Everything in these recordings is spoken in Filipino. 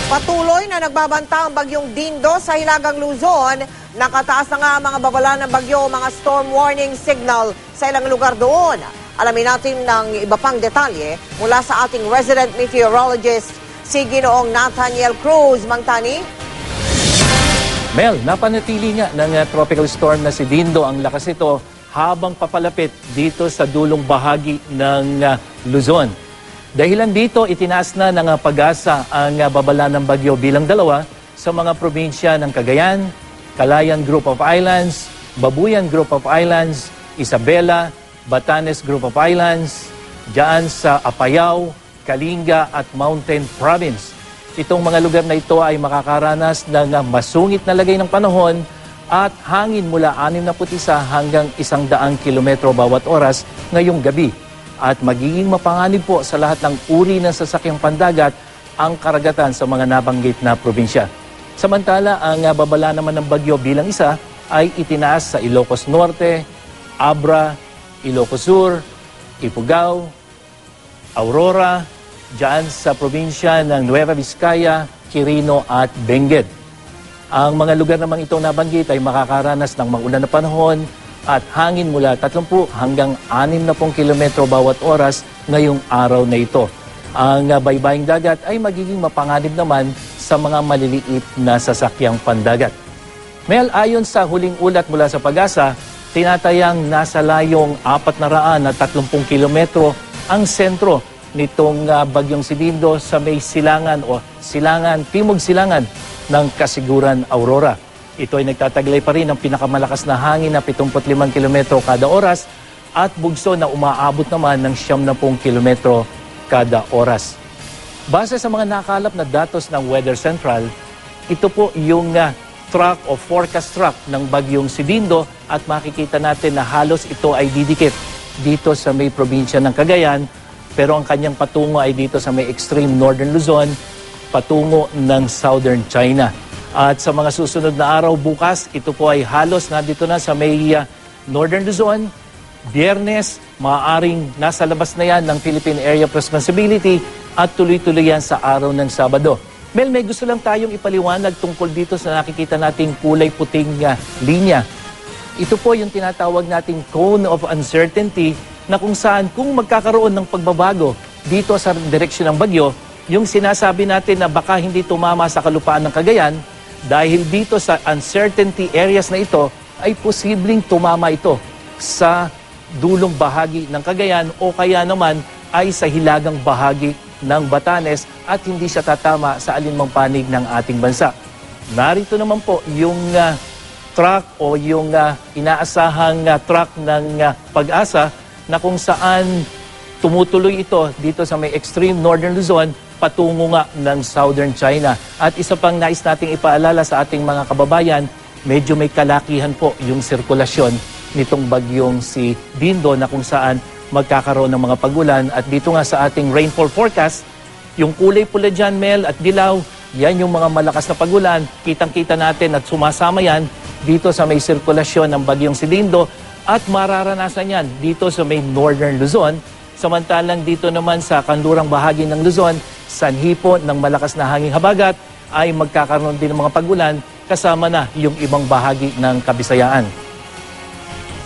Patuloy na nagbabanta ang bagyong Dindo sa Hilagang Luzon. Nakataas na nga mga babala ng bagyo, mga storm warning signal sa ilang lugar doon. Alamin natin ng iba pang detalye mula sa ating resident meteorologist, si Ginoong Nathaniel Cruz. Mang Tani? Mel, napanatili nga ng tropical storm na si Dindo ang lakas ito habang papalapit dito sa dulong bahagi ng Luzon. Dahilan dito, itinaas na ng Pag-asa ang babala ng bagyo bilang 2 sa mga probinsya ng Cagayan, Calayan Group of Islands, Babuyan Group of Islands, Isabela, Batanes Group of Islands, diyan sa Apayao, Kalinga at Mountain Province. Itong mga lugar na ito ay makakaranas ng masungit na lagay ng panahon at hangin mula 61 hanggang 100 kilometro bawat oras ngayong gabi. At magiging mapanganib po sa lahat ng uri ng sasakyang pandagat ang karagatan sa mga nabanggit na probinsya. Samantala, ang babala naman ng bagyo bilang 1 ay itinaas sa Ilocos Norte, Abra, Ilocos Sur, Ifugao, Aurora, diyan sa probinsya ng Nueva Vizcaya, Quirino at Benguet. Ang mga lugar namang itong nabanggit ay makakaranas ng maulan na panahon at hangin mula 30 hanggang 60 kilometro bawat oras ngayong araw na ito. Ang baybaying dagat ay magiging mapanganib naman sa mga maliliit na sasakyang pandagat. Mel, ayon sa huling ulat mula sa Pag-asa, tinatayang nasa layong 430 kilometro ang sentro nitong bagyong si Dindo sa may silangan o timog silangan ng Kasiguran, Aurora. Ito ay nagtataglay pa rin ng pinakamalakas na hangin na 75 kilometro kada oras at bugso na umaabot naman ng 70 kilometro kada oras. Base sa mga nakalap na datos ng Weather Central, ito po yung track o forecast track ng bagyong si Dindo at makikita natin na halos ito ay didikit dito sa may probinsya ng Cagayan, pero ang kanyang patungo ay dito sa may extreme northern Luzon, patungo ng southern China. At sa mga susunod na araw bukas, ito po ay halos nandito na sa may northern Luzon. Biyernes, maaaring nasa labas na yan ng Philippine Area of Responsibility at tuloy-tuloy yan sa araw ng Sabado. Mel, may gusto lang tayong ipaliwanag tungkol dito sa nakikita nating kulay puting linya. Ito po yung tinatawag nating cone of uncertainty na kung saan kung magkakaroon ng pagbabago dito sa direksyon ng bagyo, yung sinasabi natin na baka hindi tumama sa kalupaan ng Cagayan, dahil dito sa uncertainty areas na ito, ay posibleng tumama ito sa dulong bahagi ng Cagayan o kaya naman ay sa hilagang bahagi ng Batanes at hindi siya tatama sa alinmang panig ng ating bansa. Narito naman po yung track o yung inaasahang track ng Pag-asa na kung saan tumutuloy ito dito sa may extreme northern Luzon patungo nga ng southern China. At isa pang nais nating ipaalala sa ating mga kababayan, medyo may kalakihan po yung sirkulasyon nitong bagyong si Dindo na kung saan magkakaroon ng mga pagulan. At dito nga sa ating rainfall forecast, yung kulay pula dyan, Mel, at dilaw, yan yung mga malakas na pagulan. Kitang-kita natin at sumasama yan dito sa may sirkulasyon ng bagyong si Dindo at mararanasan yan dito sa may northern Luzon. Samantalang dito naman sa kanlurang bahagi ng Luzon, sanhi po ng malakas na hanging habagat ay magkakaroon din ng mga pagulan kasama na yung ibang bahagi ng Kabisayaan.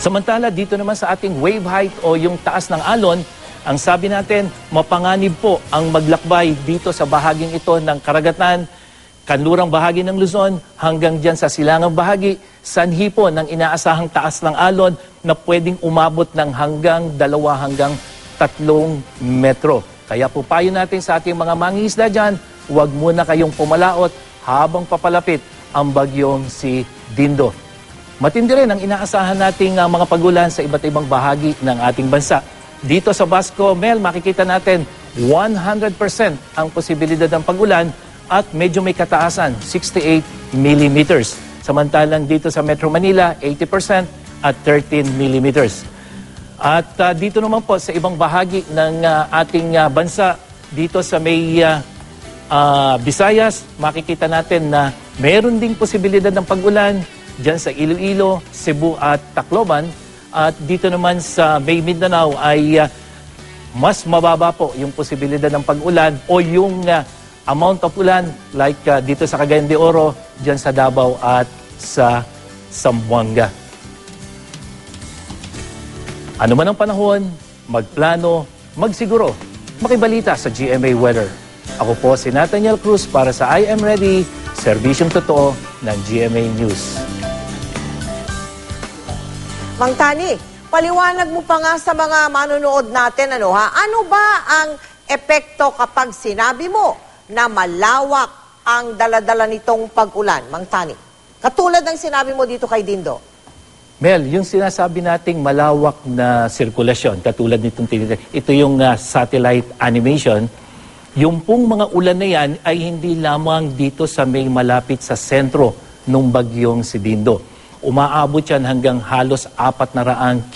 Samantala dito naman sa ating wave height o yung taas ng alon, ang sabi natin mapanganib po ang maglakbay dito sa bahaging ito ng karagatan, kanlurang bahagi ng Luzon hanggang dyan sa silangang bahagi, sanhi po ng inaasahang taas ng alon na pwedeng umabot ng hanggang 2 hanggang 3 metro. Kaya po payo natin sa ating mga mangingisda dyan, huwag muna kayong pumalaot habang papalapit ang bagyong si Dindo. Matindi rin ang inaasahan nating mga pagulan sa iba't ibang bahagi ng ating bansa. Dito sa Basco, Mel, makikita natin 100% ang posibilidad ng pagulan at medyo may kataasan, 68 millimeters. Samantalang dito sa Metro Manila, 80% at 13 millimeters. At dito naman po sa ibang bahagi ng ating bansa, dito sa may Visayas, makikita natin na meron ding posibilidad ng pag-ulan dyan sa Iloilo, Cebu at Tacloban. At dito naman sa May Mindanao ay mas mababa po yung posibilidad ng pag-ulan o yung amount of ulan like dito sa Cagayan de Oro, dyan sa Davao at sa Zamboanga. Ano man ang panahon, magplano, magsiguro, makibalita sa GMA Weather. Ako po si Nathaniel Cruz para sa I Am Ready, serbisyong totoo ng GMA News. Mang Tani, paliwanag mo pa nga sa mga manonood natin, ano ba ang epekto kapag sinabi mo na malawak ang daladala nitong pag-ulan, Mang Tani? Katulad ng sinabi mo dito kay Dindo. Mel, yung sinasabi nating malawak na sirkulasyon, katulad nitong ito yung satellite animation, yung pong mga ulan na yan ay hindi lamang dito sa may malapit sa sentro ng bagyong si Dindo. Umaabot yan hanggang halos 400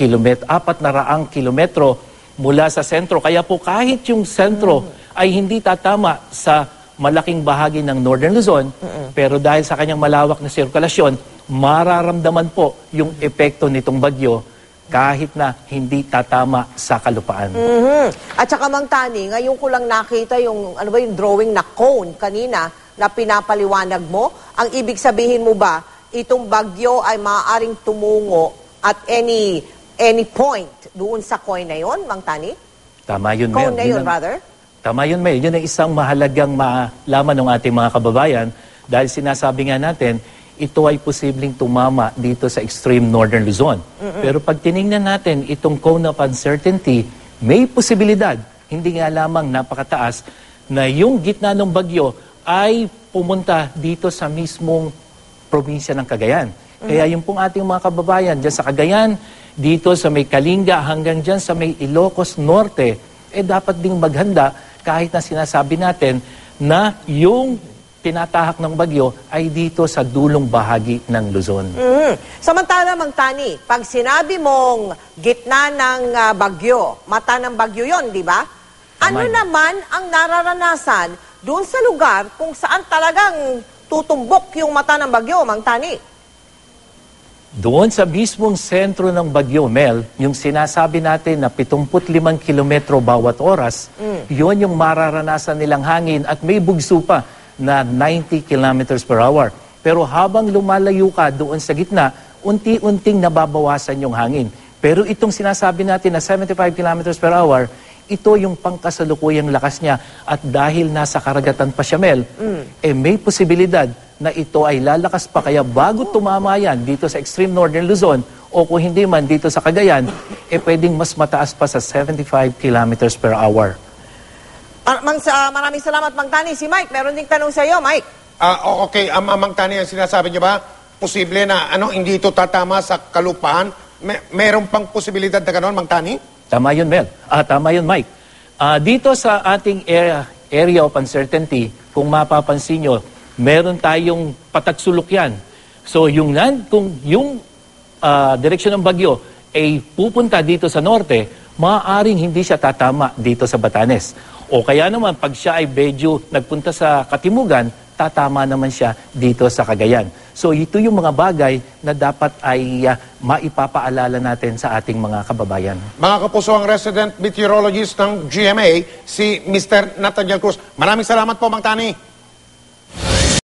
kilometro mula sa sentro. Kaya po kahit yung sentro ay hindi tatama sa malaking bahagi ng Northern Luzon, pero dahil sa kanyang malawak na sirkulasyon, mararamdaman po yung epekto nitong bagyo kahit na hindi tatama sa kalupaan. At saka Mang Tani, ngayon ko lang nakita yung, yung drawing na cone kanina na pinapaliwanag mo. Ang ibig sabihin mo ba, itong bagyo ay maaaring tumungo at any point doon sa coin na yon, Mang Tani? Tama yun, Mel. Cone na yun, rather? Tama yun, Mel. Yun ang isang mahalagang malaman ng ating mga kababayan dahil sinasabi nga natin, ito ay posibleng tumama dito sa extreme northern Luzon. Pero pag tinignan natin itong cone of uncertainty, may posibilidad, hindi nga lamang napakataas, na yung gitna ng bagyo ay pumunta dito sa mismong probinsya ng Cagayan. Kaya yung pong ating mga kababayan dyan sa Cagayan, dito sa may Kalinga hanggang dyan sa may Ilocos Norte, dapat ding maghanda kahit na sinasabi natin na yung tinatahak ng bagyo ay dito sa dulong bahagi ng Luzon. Samantala, Mang Tani, pag sinabi mong gitna ng bagyo, mata ng bagyo yon, di ba? Ano naman ang nararanasan doon sa lugar kung saan talagang tutumbok yung mata ng bagyo, Mang Tani? Doon sa mismong sentro ng bagyo, Mel, yung sinasabi natin na 75 kilometro bawat oras, yun yung mararanasan nilang hangin at may bugso pa na 90 kilometers per hour. Pero habang lumalayo ka doon sa gitna, unti-unting nababawasan yung hangin. Pero itong sinasabi natin na 75 kilometers per hour, ito yung pangkasalukuyang lakas niya. At dahil nasa karagatan pa siya, Mel, may posibilidad na ito ay lalakas pa. Kaya bago tumama yan dito sa extreme northern Luzon, o kung hindi man dito sa Cagayan, pwedeng mas mataas pa sa 75 kilometers per hour. Maraming salamat, Mang Tani. Si Mike, meron ding tanong sa iyo, Mike. Okay, Mang Tani, ang sinasabi niyo ba, posible na hindi ito tatama sa kalupaan? Meron pang posibilidad na gano'n, Mang Tani? Tama yun, Mel. Tama yun, Mike. Dito sa ating area of uncertainty, kung mapapansin nyo, meron tayong patagsulok yan. So, kung yung direksyon ng bagyo ay pupunta dito sa norte, maaaring hindi siya tatama dito sa Batanes. O kaya naman, pag siya ay medyo nagpunta sa Katimugan, tatama naman siya dito sa Cagayan. So ito yung mga bagay na dapat ay maipapaalala natin sa ating mga kababayan. Mga kapuso, ang resident meteorologist ng GMA, si Mr. Nathaniel Cruz. Maraming salamat po, Mang Tani.